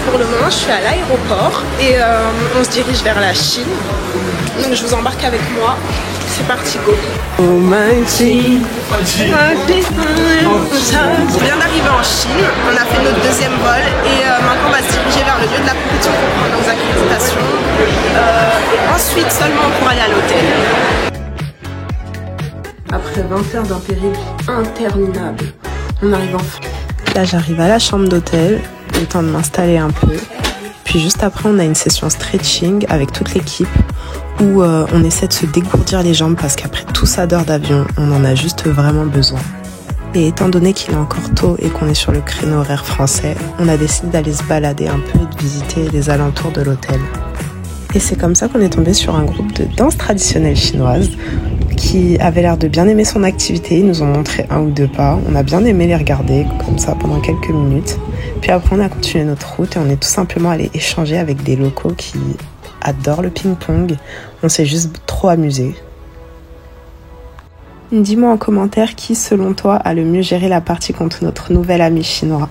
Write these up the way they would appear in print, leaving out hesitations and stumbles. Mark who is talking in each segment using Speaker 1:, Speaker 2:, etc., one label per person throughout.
Speaker 1: Pour le moment, je suis à l'aéroport et on se dirige vers la Chine. Donc je vous embarque avec moi. C'est parti, go. On vient d'arriver en Chine. On a fait notre deuxième vol et maintenant on va se diriger vers le lieu de la compétition pour prendre nos accréditations. Et ensuite seulement pour aller à l'hôtel. Après 20 heures d'un périple interminable, on arrive enfin. Là, j'arrive à la chambre d'hôtel. Le temps de m'installer un peu. Puis juste après, on a une session stretching avec toute l'équipe où on essaie de se dégourdir les jambes parce qu'après tout ça d'heures d'avion, on en a juste vraiment besoin. Et étant donné qu'il est encore tôt et qu'on est sur le créneau horaire français, on a décidé d'aller se balader un peu et de visiter les alentours de l'hôtel. Et c'est comme ça qu'on est tombé sur un groupe de danse traditionnelle chinoise qui avait l'air de bien aimer son activité. Ils nous ont montré un ou deux pas. On a bien aimé les regarder comme ça pendant quelques minutes. Puis après, on a continué notre route et on est tout simplement allé échanger avec des locaux qui adorent le ping-pong. On s'est juste trop amusés. Dis-moi en commentaire qui, selon toi, a le mieux géré la partie contre notre nouvel ami chinois.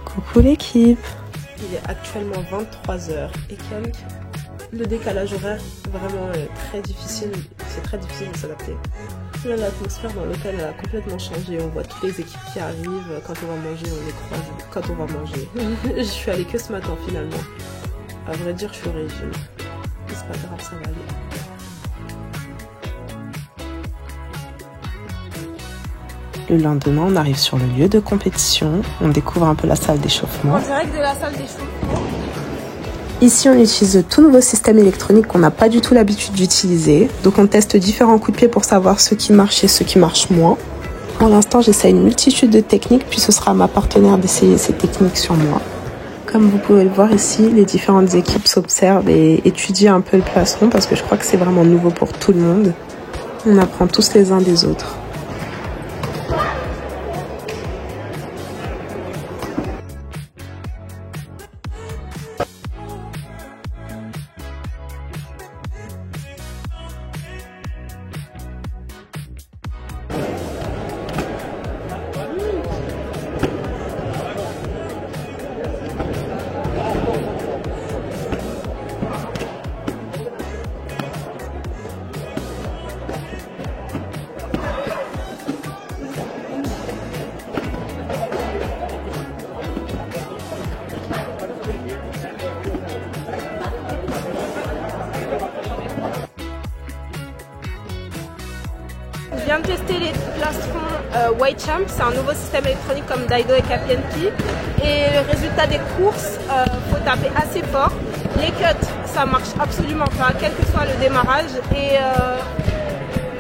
Speaker 1: Coucou l'équipe. Il est actuellement 23h et quelques. Le décalage horaire est vraiment très difficile. C'est très difficile de s'adapter. Là, l'atmosphère dans l'hôtel a complètement changé. On voit toutes les équipes qui arrivent. Quand on va manger, on les croise. Quand on va manger. Je suis allée que ce matin finalement. À vrai dire, je suis au régime. Mais c'est pas grave, ça va aller. Le lendemain, on arrive sur le lieu de compétition. On découvre un peu la salle d'échauffement. En direct de la salle d'échauffement. Ici, on utilise le tout nouveau système électronique qu'on n'a pas du tout l'habitude d'utiliser. Donc, on teste différents coups de pied pour savoir ce qui marche et ce qui marche moins. Pour l'instant, j'essaie une multitude de techniques, puis ce sera à ma partenaire d'essayer ces techniques sur moi. Comme vous pouvez le voir ici, les différentes équipes s'observent et étudient un peu le plastron parce que je crois que c'est vraiment nouveau pour tout le monde. On apprend tous les uns des autres. Je viens de tester les plastrons White Champ, c'est un nouveau système électronique comme Daido et KPNP. Et le résultat des courses, faut taper assez fort. Les cuts, ça marche absolument pas, quel que soit le démarrage. Et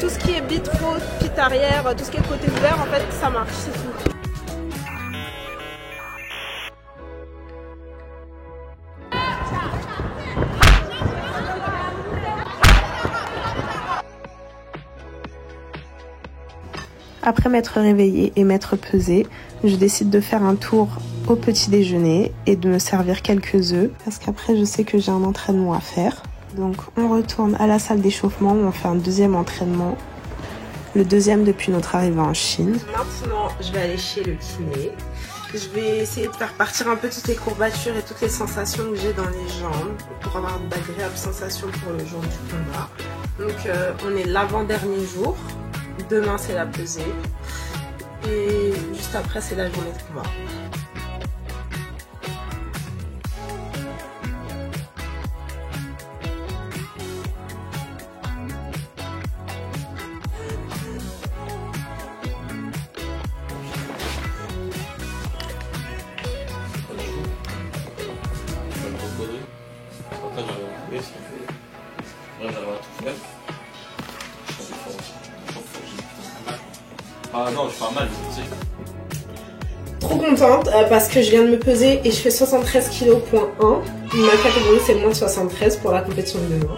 Speaker 1: tout ce qui est beat faute, pit arrière, tout ce qui est côté ouvert, en fait, ça marche, c'est tout. Après m'être réveillée et m'être pesée, je décide de faire un tour au petit déjeuner et de me servir quelques œufs parce qu'après je sais que j'ai un entraînement à faire. Donc on retourne à la salle d'échauffement où on fait un deuxième entraînement, le deuxième depuis notre arrivée en Chine. Maintenant je vais aller chez le kiné. Je vais essayer de faire partir un peu toutes les courbatures et toutes les sensations que j'ai dans les jambes pour avoir d'agréables sensations pour le jour du combat. Donc on est l'avant-dernier jour. Demain c'est la pesée et juste après c'est la journée de combat.
Speaker 2: Ah non, je fais mal, tu sais.
Speaker 1: Trop contente parce que je viens de me peser et je fais 73 kg point 1. Ma catégorie c'est moins de 73 pour la compétition de demain.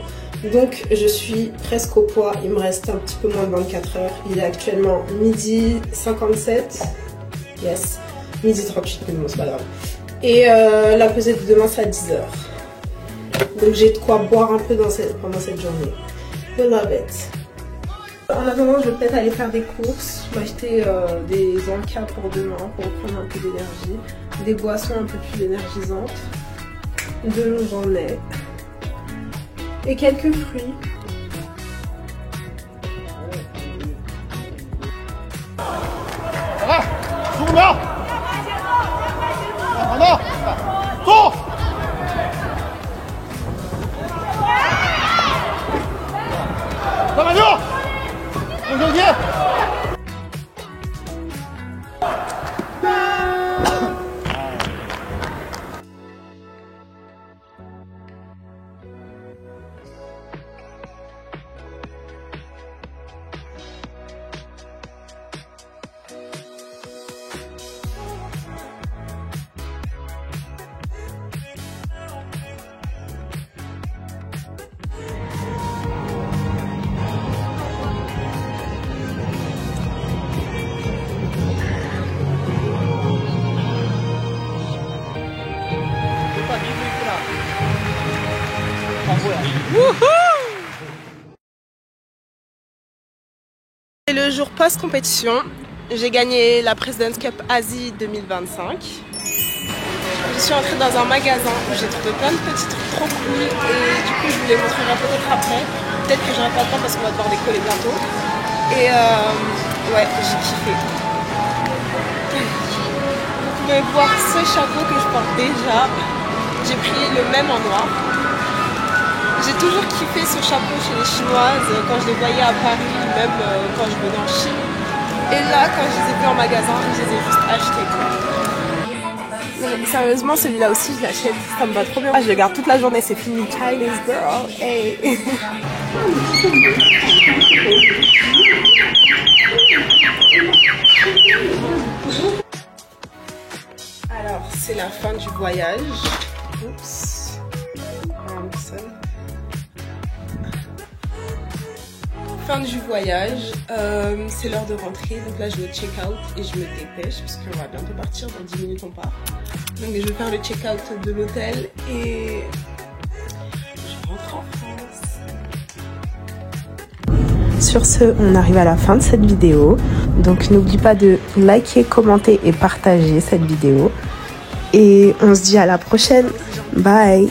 Speaker 1: Donc je suis presque au poids, il me reste un petit peu moins de 24 heures. Il est actuellement midi 57. Yes. 12h38, mais bon, c'est pas grave. Et la pesée de demain, c'est à 10h. Donc j'ai de quoi boire un peu pendant cette journée. I love it. En attendant, je vais peut-être aller faire des courses, m'acheter des encas pour demain pour prendre un peu d'énergie, des boissons un peu plus énergisantes, de l'eau j'en ai, et quelques fruits.
Speaker 3: C'est le jour post-compétition. J'ai gagné la President's Cup Asie 2025. Je suis entrée dans un magasin où j'ai trouvé plein de petits trucs trop cool et du coup je vous les montrerai peut-être après. Peut-être que j'aurai pas le temps parce qu'on va devoir décoller bientôt. Et ouais, j'ai kiffé. Vous pouvez voir ce chapeau que je porte déjà. J'ai pris le même en noir. J'ai toujours kiffé ce chapeau chez les Chinoises quand je les voyais à Paris, même quand je venais en Chine. Et là, quand je les ai vus en magasin, je les ai juste achetés. Sérieusement, celui-là aussi, je l'achète. Ça me va trop bien. Ah, je le garde toute la journée, c'est fini. Chinese girl, hey. Alors, c'est la fin du voyage. Oups. Fin du voyage, c'est l'heure de rentrer, donc là je vais check out et je me dépêche parce qu'on va bientôt partir, dans 10 minutes on part. Donc je vais faire le check out de l'hôtel et je rentre en France.
Speaker 1: Sur ce, on arrive à la fin de cette vidéo, donc n'oublie pas de liker, commenter et partager cette vidéo. Et on se dit à la prochaine, bye!